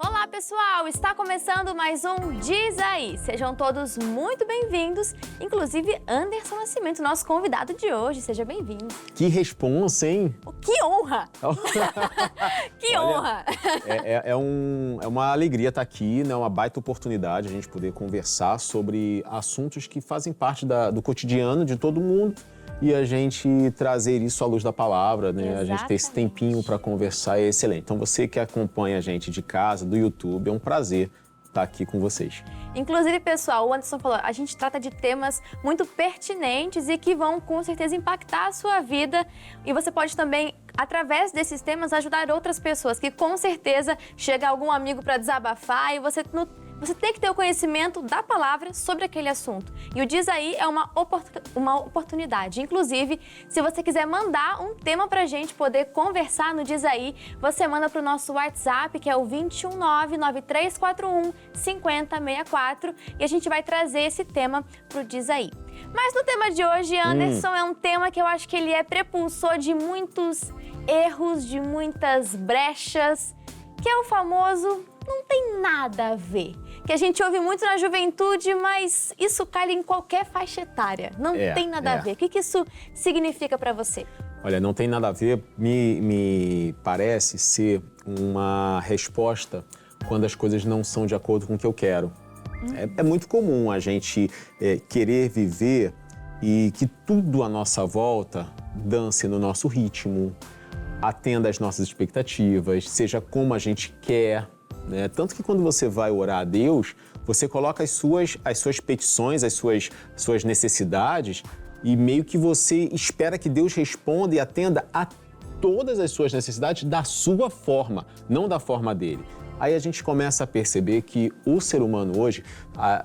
Olá, pessoal! Está começando mais um Diz Aí. Sejam todos muito bem-vindos, inclusive Anderson Nascimento, nosso convidado de hoje. Seja bem-vindo. Que responsa, hein? Que honra! Que honra! É uma alegria estar aqui, né? Uma baita oportunidade a gente poder conversar sobre assuntos que fazem parte do cotidiano de todo mundo e a gente trazer isso à luz da palavra, né? Exatamente. A gente ter esse tempinho para conversar é excelente. Então você que acompanha a gente de casa, do YouTube, é um prazer estar aqui com vocês. Inclusive, pessoal, o Anderson falou, a gente trata de temas muito pertinentes e que vão, com certeza, impactar a sua vida. E você pode também, através desses temas, ajudar outras pessoas, que com certeza chega algum amigo para desabafar e você tem que ter o conhecimento da palavra sobre aquele assunto. E o Diz Aí é uma oportunidade. Inclusive, se você quiser mandar um tema pra gente poder conversar no Diz Aí, você manda pro nosso WhatsApp, que é o 21993415064, e a gente vai trazer esse tema pro Diz Aí. Mas no tema de hoje, Anderson, é um tema que eu acho que ele é prepulsor de muitos erros, de muitas brechas, que é o famoso não tem nada a ver. Que a gente ouve muito na juventude, mas isso cai em qualquer faixa etária. Não tem nada a ver. O que isso significa para você? Olha, não tem nada a ver, me parece ser uma resposta quando as coisas não são de acordo com o que eu quero. É muito comum a gente querer viver e que tudo à nossa volta dance no nosso ritmo, atenda às nossas expectativas, seja como a gente quer. Né? Tanto que quando você vai orar a Deus, você coloca as suas petições, as suas necessidades e meio que você espera que Deus responda e atenda a todas as suas necessidades da sua forma, não da forma dele. Aí a gente começa a perceber que o ser humano hoje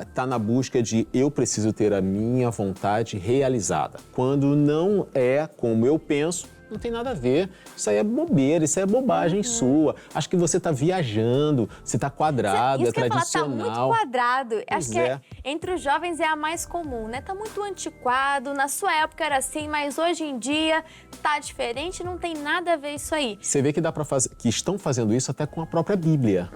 está na busca de eu preciso ter a minha vontade realizada. Quando não é como eu penso, não tem nada a ver. Isso aí é bobeira, isso aí é bobagem sua. Acho que você está viajando, você está quadrado, isso é que eu ia falar, tradicional. tá muito quadrado. Pois Acho que entre os jovens é a mais comum, né? Tá muito antiquado, na sua época era assim, mas hoje em dia tá diferente, não tem nada a ver isso aí. Você vê que dá para fazer, que estão fazendo isso até com a própria Bíblia.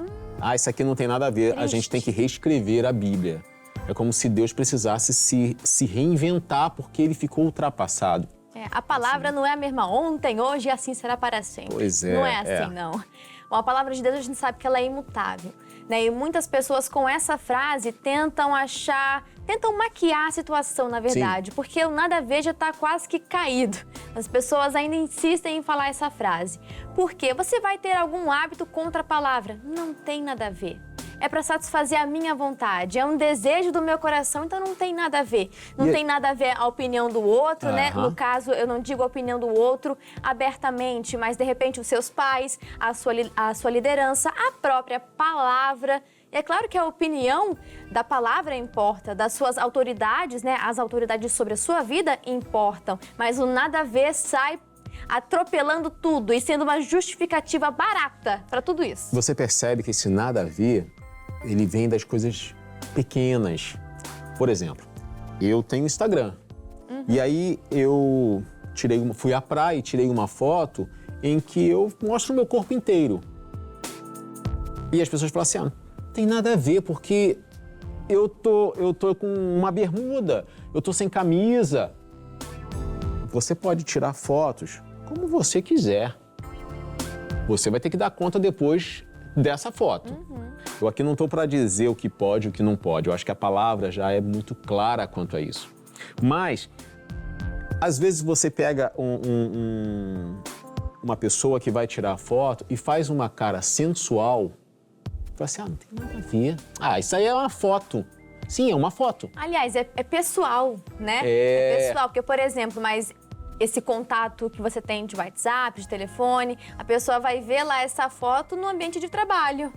Isso aqui não tem nada a ver, Triste. A gente tem que reescrever a Bíblia. É como se Deus precisasse se reinventar porque ele ficou ultrapassado. A palavra não é a mesma ontem, hoje e assim será para sempre. Pois é. Não é assim, não. Bom, a palavra de Deus a gente sabe que ela é imutável, né? E muitas pessoas com essa frase tentam maquiar a situação, na verdade, porque o nada a ver já está quase que caído. As pessoas ainda insistem em falar essa frase. Por quê? Você vai ter algum hábito contra a palavra? Não tem nada a ver. É para satisfazer a minha vontade, é um desejo do meu coração, então não tem nada a ver. Não tem nada a ver a opinião do outro, né? No caso, eu não digo a opinião do outro abertamente, mas de repente os seus pais, a sua liderança, a própria palavra. E é claro que a opinião da palavra importa, das suas autoridades, né? As autoridades sobre a sua vida importam, mas o nada a ver sai atropelando tudo e sendo uma justificativa barata para tudo isso. Você percebe que esse nada a ver, ele vem das coisas pequenas. Por exemplo, eu tenho Instagram. E aí eu fui à praia e tirei uma foto em que eu mostro o meu corpo inteiro. E as pessoas falam assim, não tem nada a ver, porque eu tô com uma bermuda, eu tô sem camisa. Você pode tirar fotos como você quiser. Você vai ter que dar conta depois dessa foto. Eu aqui não estou para dizer o que pode e o que não pode. Eu acho que a palavra já é muito clara quanto a isso. Mas, às vezes você pega uma pessoa que vai tirar a foto e faz uma cara sensual. Fala assim, não tem nada a ver. Isso aí é uma foto. Sim, é uma foto. Aliás, é pessoal, né? É pessoal, porque, por exemplo, esse contato que você tem de WhatsApp, de telefone, a pessoa vai ver lá essa foto no ambiente de trabalho.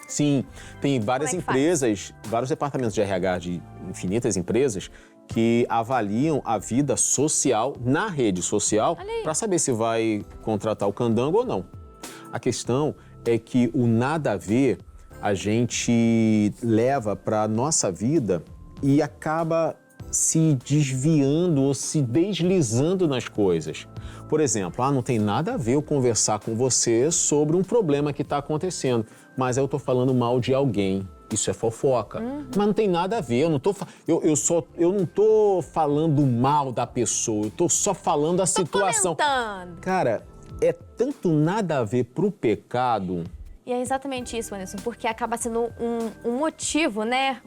Sim, tem várias empresas, vários departamentos de RH de infinitas empresas que avaliam a vida social na rede social para saber se vai contratar o candango ou não. A questão é que o nada a ver a gente leva para a nossa vida e acaba se desviando ou se deslizando nas coisas. Por exemplo, não tem nada a ver eu conversar com você sobre um problema que está acontecendo. mas eu tô falando mal de alguém. Isso é fofoca. Mas não tem nada a ver, eu não tô falando mal da pessoa, eu tô só falando a situação. Comentando. Cara, é tanto nada a ver pro pecado. E é exatamente isso, Anderson, porque acaba sendo um motivo, né?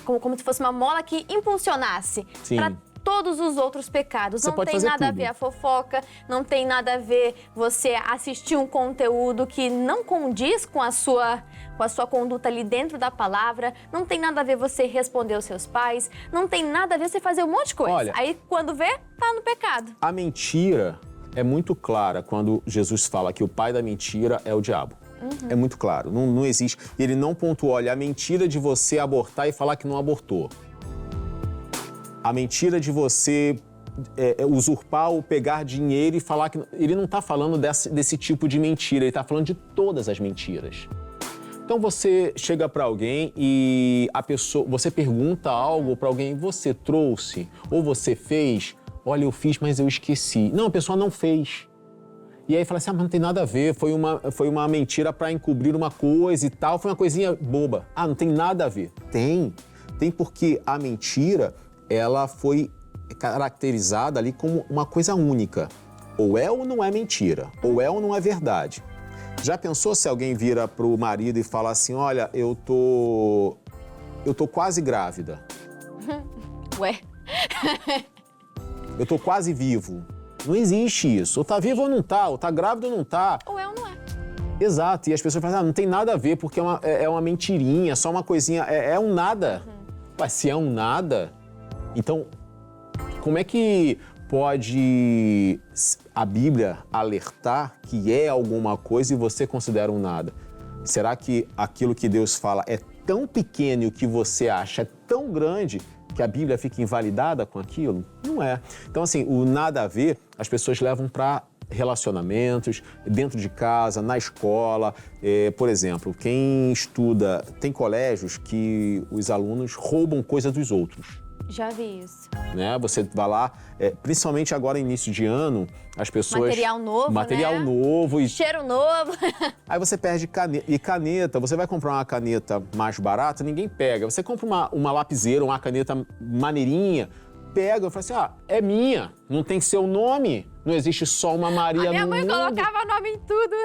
Como se fosse uma mola que impulsionasse para todos os outros pecados. Você não pode tem fazer nada a tudo. ver a fofoca, não tem nada a ver você assistir um conteúdo que não condiz com a sua conduta ali dentro da palavra, não tem nada a ver você responder aos seus pais, não tem nada a ver você fazer um monte de coisa. Olha, aí quando vê, tá no pecado. A mentira é muito clara quando Jesus fala que o pai da mentira é o diabo. É muito claro, não existe. Ele não pontuou, olha, a mentira de você abortar e falar que não abortou. A mentira de você usurpar ou pegar dinheiro e falar que... Ele não está falando desse tipo de mentira, ele está falando de todas as mentiras. Então você chega para alguém e você pergunta algo para alguém, você trouxe ou você fez? Olha, eu fiz, mas eu esqueci. Não, a pessoa não fez. E aí fala assim, mas não tem nada a ver, foi uma mentira para encobrir uma coisa e tal, foi uma coisinha boba. Não tem nada a ver. Tem porque a mentira, ela foi caracterizada ali como uma coisa única. Ou é ou não é mentira, ou é ou não é verdade. Já pensou se alguém vira pro marido e fala assim, olha, eu tô quase grávida. Ué? Eu tô quase vivo. Não existe isso. Ou tá vivo ou não tá, ou tá grávido ou não tá. Ou é ou não é. Exato. E as pessoas falam, não tem nada a ver, porque é uma mentirinha, só uma coisinha, é um nada. Mas se é um nada, então como é que pode a Bíblia alertar que é alguma coisa e você considera um nada? Será que aquilo que Deus fala é tão pequeno e o que você acha é tão grande que a Bíblia fica invalidada com aquilo? Não é. Então, assim, o nada a ver, as pessoas levam para relacionamentos, dentro de casa, na escola. Por exemplo, quem estuda... Tem colégios que os alunos roubam coisa dos outros. Já vi isso. Né? Você vai lá, principalmente agora início de ano, as pessoas... Material novo, Material né? novo. Cheiro novo. Aí você perde caneta. E caneta, você vai comprar uma caneta mais barata, ninguém pega. Você compra uma lapiseira, uma caneta maneirinha, pega e fala assim, é minha, não tem seu nome. Não existe só uma Maria no mundo. A minha mãe colocava nome em tudo.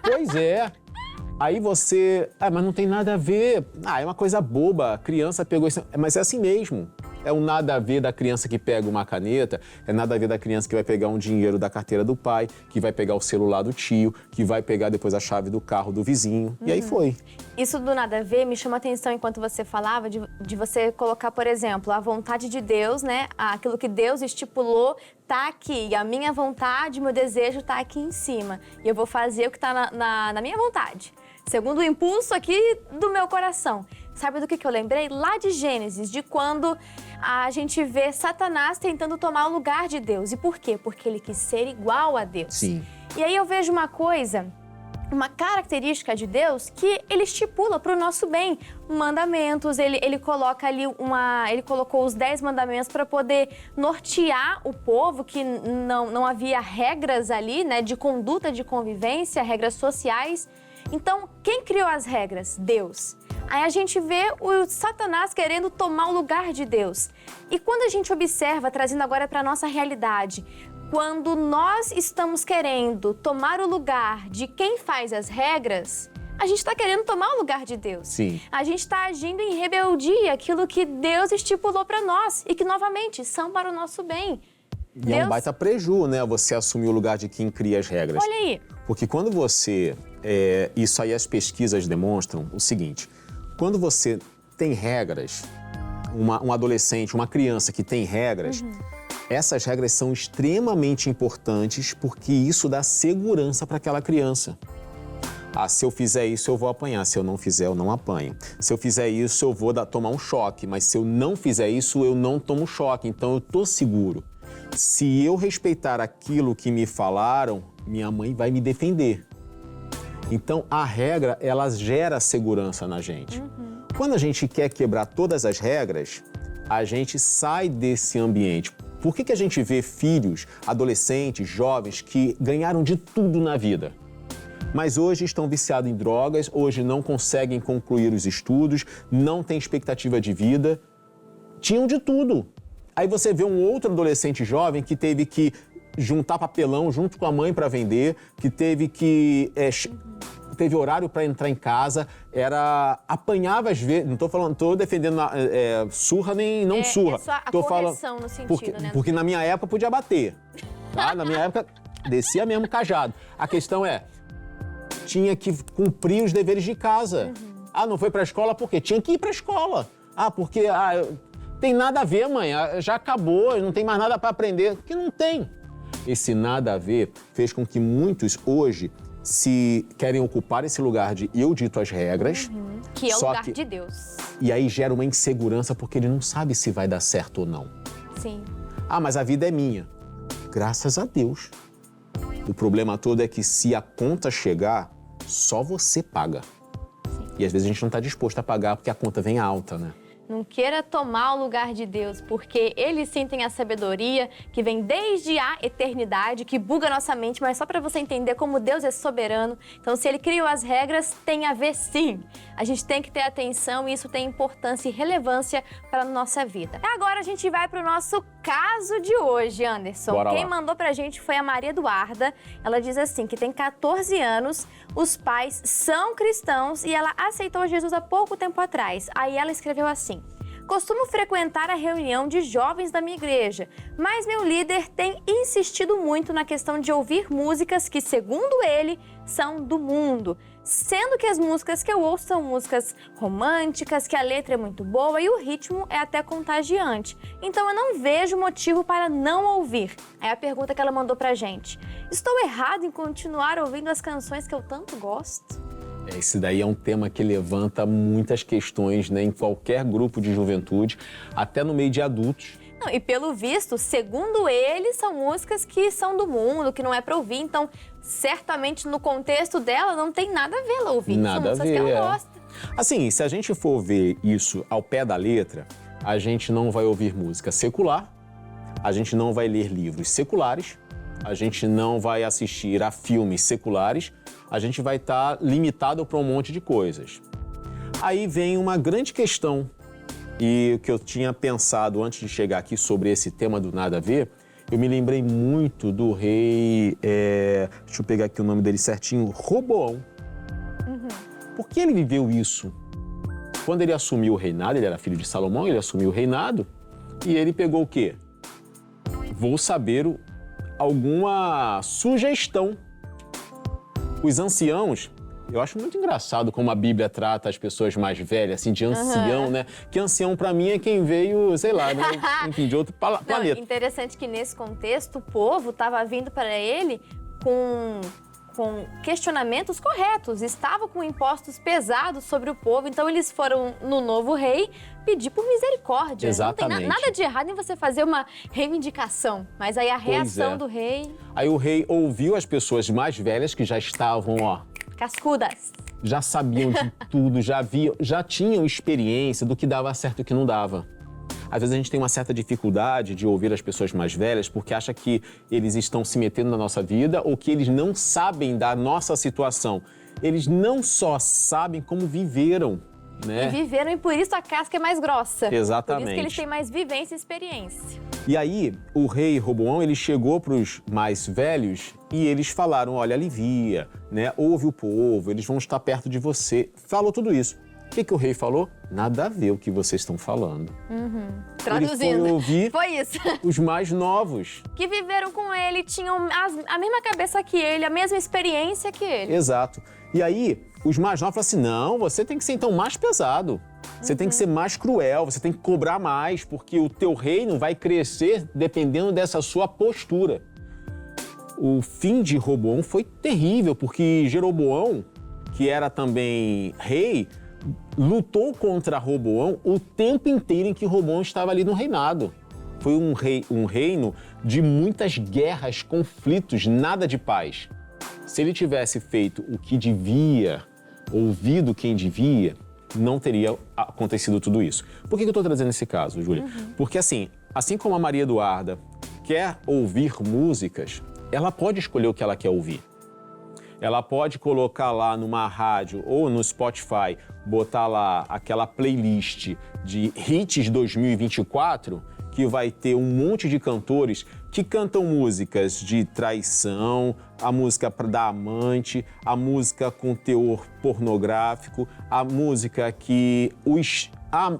Pois é. Aí você... mas não tem nada a ver. É uma coisa boba, a criança pegou isso. Mas é assim mesmo. É um nada a ver da criança que pega uma caneta, é nada a ver da criança que vai pegar um dinheiro da carteira do pai, que vai pegar o celular do tio, que vai pegar depois a chave do carro do vizinho. E aí foi. Isso do nada a ver me chama a atenção enquanto você falava de você colocar, por exemplo, a vontade de Deus, né? Aquilo que Deus estipulou tá aqui. E a minha vontade, meu desejo tá aqui em cima. E eu vou fazer o que tá na minha vontade. Segundo o impulso aqui do meu coração. Sabe do que eu lembrei? Lá de Gênesis, de quando a gente vê Satanás tentando tomar o lugar de Deus. E por quê? Porque ele quis ser igual a Deus. Sim. E aí eu vejo uma coisa, uma característica de Deus que ele estipula para o nosso bem. Mandamentos, ele coloca ali ele colocou os 10 mandamentos para poder nortear o povo, que não havia regras ali, né, de conduta, de convivência, regras sociais. Então, quem criou as regras? Deus. Aí a gente vê o Satanás querendo tomar o lugar de Deus. E quando a gente observa, trazendo agora para a nossa realidade, quando nós estamos querendo tomar o lugar de quem faz as regras, a gente está querendo tomar o lugar de Deus. Sim. A gente está agindo em rebeldia, aquilo que Deus estipulou para nós e que, novamente, são para o nosso bem. E é um baita preju, né? Você assumir o lugar de quem cria as regras. Olha aí. Porque quando você... isso aí as pesquisas demonstram o seguinte. Quando você tem regras, um adolescente, uma criança que tem regras, essas regras são extremamente importantes porque isso dá segurança para aquela criança. Se eu fizer isso, eu vou apanhar. Se eu não fizer, eu não apanho. Se eu fizer isso, eu vou tomar um choque. Mas se eu não fizer isso, eu não tomo choque. Então, eu tô seguro. Se eu respeitar aquilo que me falaram, minha mãe vai me defender. Então, a regra, ela gera segurança na gente. Quando a gente quer quebrar todas as regras, a gente sai desse ambiente. Por que a gente vê filhos, adolescentes, jovens que ganharam de tudo na vida? mas hoje estão viciados em drogas, hoje não conseguem concluir os estudos, não têm expectativa de vida. Tinham de tudo. Aí você vê um outro adolescente jovem que teve que juntar papelão junto com a mãe para vender, que teve que... teve horário para entrar em casa, apanhava às vezes, não tô defendendo surra nem não surra. É só a tô correção no sentido, né? Porque na minha época podia bater, tá? Na minha época descia mesmo cajado. A questão tinha que cumprir os deveres de casa. Não foi para a escola por quê? Tinha que ir para a escola. Porque tem nada a ver, mãe, já acabou, não tem mais nada para aprender. Que não tem. Esse nada a ver fez com que muitos hoje se querem ocupar esse lugar de eu dito as regras. Que é o lugar de Deus. E aí gera uma insegurança porque ele não sabe se vai dar certo ou não. Sim. Mas a vida é minha. Graças a Deus. O problema todo é que se a conta chegar, só você paga. Sim. E às vezes a gente não está disposto a pagar porque a conta vem alta, né? Não queira tomar o lugar de Deus, porque Ele sim tem a sabedoria que vem desde a eternidade, que buga a nossa mente, mas só para você entender como Deus é soberano. Então, se Ele criou as regras, tem a ver sim. A gente tem que ter atenção e isso tem importância e relevância para a nossa vida. Agora a gente vai para o nosso caso de hoje, Anderson. Bora Quem lá. mandou pra gente foi a Maria Eduarda. Ela diz assim, que tem 14 anos, os pais são cristãos e ela aceitou Jesus há pouco tempo atrás. Aí ela escreveu assim: costumo frequentar a reunião de jovens da minha igreja, mas meu líder tem insistido muito na questão de ouvir músicas que, segundo ele, são do mundo. Sendo que as músicas que eu ouço são músicas românticas, que a letra é muito boa e o ritmo é até contagiante. Então eu não vejo motivo para não ouvir. Aí a pergunta que ela mandou pra gente: estou errado em continuar ouvindo as canções que eu tanto gosto? Esse daí é um tema que levanta muitas questões, né, em qualquer grupo de juventude, até no meio de adultos. Não, e pelo visto, segundo ele, são músicas que são do mundo, que não é pra ouvir. Então, certamente no contexto dela não tem nada a ver ela ouvir. Nada são a ver, músicas que ela gosta. Assim, se a gente for ver isso ao pé da letra, a gente não vai ouvir música secular, a gente não vai ler livros seculares, a gente não vai assistir a filmes seculares, a gente vai estar limitado para um monte de coisas. Aí vem uma grande questão, e o que eu tinha pensado antes de chegar aqui sobre esse tema do nada a ver, eu me lembrei muito do rei, deixa eu pegar aqui o nome dele certinho, Roboão. Por que ele viveu isso? Quando ele assumiu o reinado, ele era filho de Salomão, ele assumiu o reinado, e ele pegou o quê? Vou saber alguma sugestão. Os anciãos, eu acho muito engraçado como a Bíblia trata as pessoas mais velhas, assim, de ancião, né? Que ancião, pra mim, é quem veio, sei lá, né? Enfim, de outro planeta. Não, interessante que nesse contexto o povo estava vindo para ele com questionamentos corretos, estava com impostos pesados sobre o povo, então eles foram no novo rei pedir por misericórdia. Exatamente. Não tem nada de errado em você fazer uma reivindicação, mas aí a reação do rei... Aí o rei ouviu as pessoas mais velhas que já estavam, cascudas. Já sabiam de tudo, já tinham experiência do que dava certo e o que não dava. Às vezes a gente tem uma certa dificuldade de ouvir as pessoas mais velhas porque acha que eles estão se metendo na nossa vida ou que eles não sabem da nossa situação. Eles não só sabem como viveram, né? E viveram e por isso a casca é mais grossa. Exatamente. Por isso que eles têm mais vivência e experiência. E aí, o rei Roboão, ele chegou para os mais velhos e eles falaram, olha, alivia, né? Ouve o povo, eles vão estar perto de você. Falou tudo isso. O que o rei falou? Nada a ver o que vocês estão falando. Traduzindo. Ele foi ouvir foi isso. os mais novos. Que viveram com ele, tinham a mesma cabeça que ele, a mesma experiência que ele. Exato. E aí, os mais novos falaram assim, não, você tem que ser então mais pesado. Você tem que ser mais cruel, você tem que cobrar mais, porque o teu reino vai crescer dependendo dessa sua postura. O fim de Roboão foi terrível, porque Jeroboão, que era também rei, lutou contra Roboão o tempo inteiro em que Roboão estava ali no reinado. Foi um reino de muitas guerras, conflitos, nada de paz. Se ele tivesse feito o que devia, ouvido quem devia, não teria acontecido tudo isso. Por que eu estou trazendo esse caso, Júlia? Porque assim como a Maria Eduarda quer ouvir músicas, ela pode escolher o que ela quer ouvir. Ela pode colocar lá numa rádio ou no Spotify, botar lá aquela playlist de hits 2024, que vai ter um monte de cantores que cantam músicas de traição, a música da amante, a música com teor pornográfico, a música que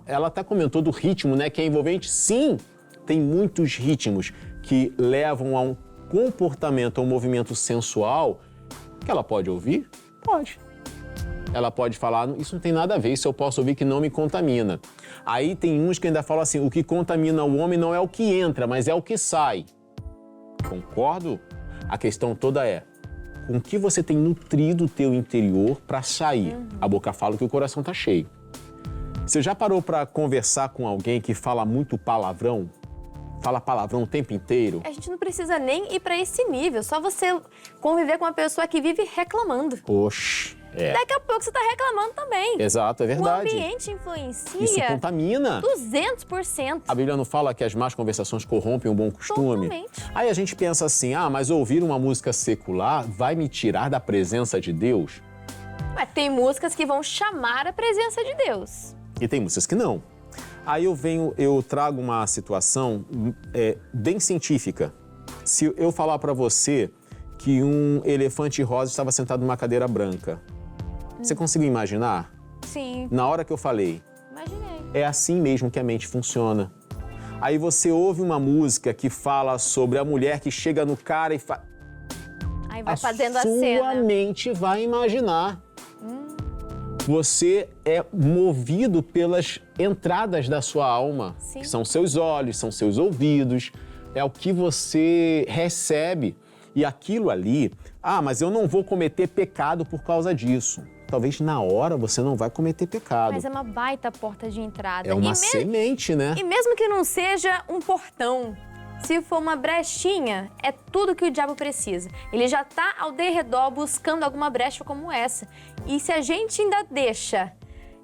ela até comentou do ritmo, né, que é envolvente. Sim, tem muitos ritmos que levam a um comportamento, a um movimento sensual, que ela pode ouvir? Pode. Ela pode falar, isso não tem nada a ver, isso eu posso ouvir que não me contamina. Aí tem uns que ainda falam assim, o que contamina o homem não é o que entra, mas é o que sai. Concordo? A questão toda é, com que você tem nutrido o teu interior para sair? A boca fala que o coração tá cheio. Você já parou para conversar com alguém que fala muito palavrão? Fala palavrão o tempo inteiro? A gente não precisa nem ir para esse nível, só você conviver com uma pessoa que vive reclamando. Oxe, Daqui a pouco você tá reclamando também. Exato, é verdade. O ambiente influencia. Isso contamina. 200%. A Bíblia não fala que as más conversações corrompem o bom costume? Totalmente. Aí a gente pensa assim, mas ouvir uma música secular vai me tirar da presença de Deus? Mas tem músicas que vão chamar a presença de Deus. E tem músicas que não. Aí eu trago uma situação bem científica. Se eu falar para você que um elefante rosa estava sentado numa cadeira branca, você conseguiu imaginar? Sim. Na hora que eu falei. Imaginei. É assim mesmo que a mente funciona. Aí você ouve uma música que fala sobre a mulher que chega no cara e faz... Aí vai fazendo a cena. Sua mente vai imaginar. Você é movido pelas entradas da sua alma, Sim. que são seus olhos, são seus ouvidos, é o que você recebe. E aquilo ali, mas eu não vou cometer pecado por causa disso. Talvez na hora você não vai cometer pecado. Mas é uma baita porta de entrada. É uma semente, né? E mesmo que não seja um portão, se for uma brechinha, é tudo que o diabo precisa. Ele já está ao derredor buscando alguma brecha como essa. E se a gente ainda deixa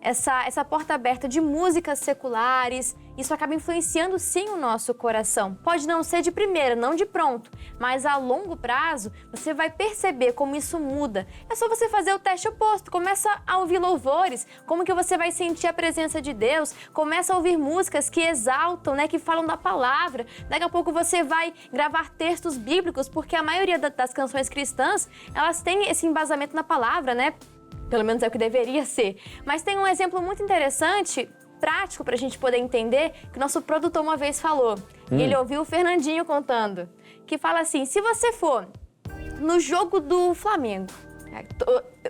essa porta aberta de músicas seculares, isso acaba influenciando sim o nosso coração. Pode não ser de primeira, não de pronto, mas a longo prazo você vai perceber como isso muda. É só você fazer o teste oposto, começa a ouvir louvores, como que você vai sentir a presença de Deus, começa a ouvir músicas que exaltam, né, que falam da palavra. Daqui a pouco você vai gravar textos bíblicos, porque a maioria das canções cristãs, elas têm esse embasamento na palavra, né? Pelo menos é o que deveria ser. Mas tem um exemplo muito interessante, prático, para a gente poder entender, que o nosso produtor uma vez falou. E ele ouviu o Fernandinho contando, que fala assim, se você for no jogo do Flamengo,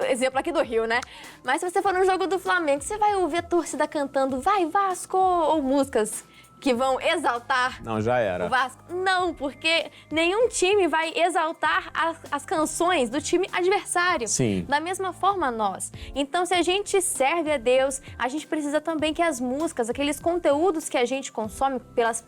exemplo aqui do Rio, né? Mas se você for no jogo do Flamengo, você vai ouvir a torcida cantando Vai Vasco, ou músicas que vão exaltar Não, já era. o Vasco. Não, porque nenhum time vai exaltar as canções do time adversário. Sim. Da mesma forma nós. Então, se a gente serve a Deus, a gente precisa também que as músicas, aqueles conteúdos que a gente consome pelas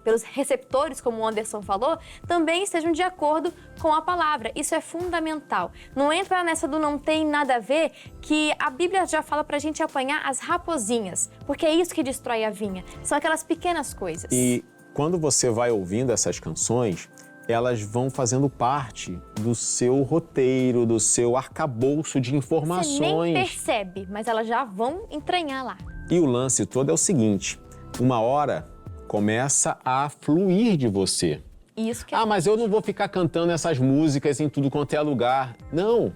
pelos receptores, como o Anderson falou, também estejam de acordo com a palavra. Isso é fundamental. Não entra nessa do não tem nada a ver, que a Bíblia já fala pra gente apanhar as raposinhas, porque é isso que destrói a vinha. São aquelas pequenas coisas. E quando você vai ouvindo essas canções, elas vão fazendo parte do seu roteiro, do seu arcabouço de informações. Você nem percebe, mas elas já vão entranhar lá. E o lance todo é o seguinte, uma hora começa a fluir de você. Isso que é Mas eu não vou ficar cantando essas músicas em tudo quanto é lugar. Não,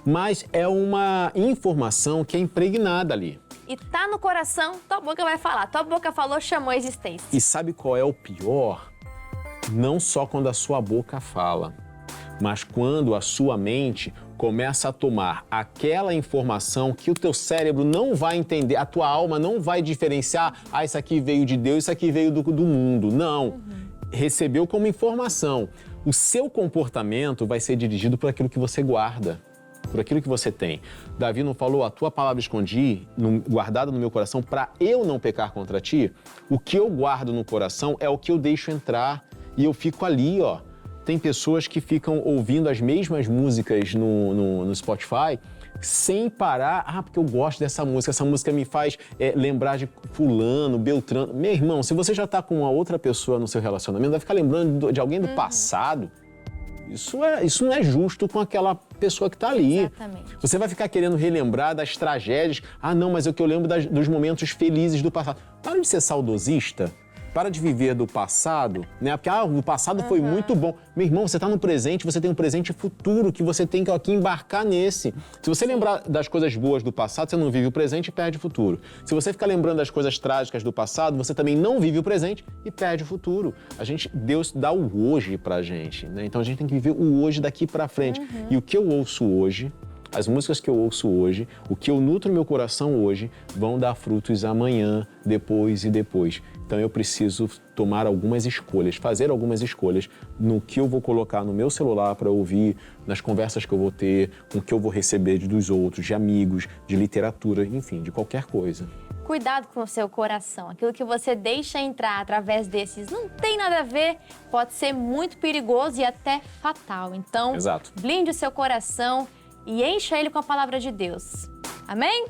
mas é uma informação que é impregnada ali. E tá no coração, tua boca vai falar. Tua boca falou, chamou a existência. E sabe qual é o pior? Não só quando a sua boca fala, mas quando a sua mente começa a tomar aquela informação que o teu cérebro não vai entender, a tua alma não vai diferenciar, isso aqui veio de Deus, isso aqui veio do mundo. Não. Recebeu como informação. O seu comportamento vai ser dirigido por aquilo que você guarda, por aquilo que você tem. Davi não falou, a tua palavra escondi, guardada no meu coração, para eu não pecar contra ti? O que eu guardo no coração é o que eu deixo entrar e eu fico ali, ó. Tem pessoas que ficam ouvindo as mesmas músicas no Spotify sem parar, porque eu gosto dessa música, essa música me faz lembrar de fulano, beltrano. Meu irmão, se você já tá com uma outra pessoa no seu relacionamento, vai ficar lembrando de alguém do passado. Isso não é justo com aquela pessoa que está ali. Exatamente. Você vai ficar querendo relembrar das tragédias. Ah, não, mas é o que eu lembro dos momentos felizes do passado. Para de ser saudosista. Para de viver do passado, né? Porque o passado foi muito bom. Meu irmão, você está no presente, você tem um presente futuro que você tem que aqui embarcar nesse. Se você lembrar das coisas boas do passado, você não vive o presente e perde o futuro. Se você ficar lembrando das coisas trágicas do passado, você também não vive o presente e perde o futuro. Deus dá o hoje pra gente, né? Então a gente tem que viver o hoje daqui pra frente. E o que eu ouço hoje, as músicas que eu ouço hoje, o que eu nutro meu coração hoje, vão dar frutos amanhã, depois e depois. Então eu preciso tomar algumas escolhas, fazer algumas escolhas no que eu vou colocar no meu celular para ouvir, nas conversas que eu vou ter, com o que eu vou receber dos outros, de amigos, de literatura, enfim, de qualquer coisa. Cuidado com o seu coração. Aquilo que você deixa entrar através desses não tem nada a ver, pode ser muito perigoso e até fatal. Então, Exato. Blinde o seu coração e encha ele com a palavra de Deus. Amém?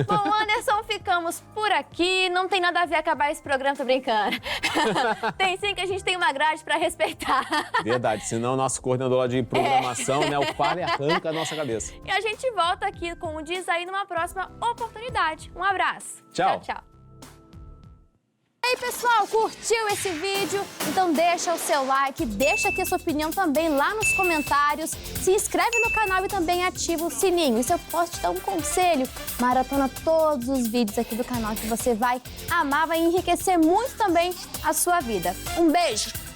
Bom, Anderson, ficamos por aqui. Não tem nada a ver acabar esse programa, tô brincando. Tem sim, que a gente tem uma grade para respeitar. Verdade, senão o nosso coordenador lá de programação, né, o palha arranca a nossa cabeça. E a gente volta aqui com o Diz Aí numa próxima oportunidade. Um abraço. Tchau. Tchau, tchau. E aí, pessoal, curtiu esse vídeo? Então deixa o seu like, deixa aqui a sua opinião também lá nos comentários, se inscreve no canal e também ativa o sininho. E se eu posso te dar um conselho, maratona todos os vídeos aqui do canal que você vai amar, vai enriquecer muito também a sua vida. Um beijo!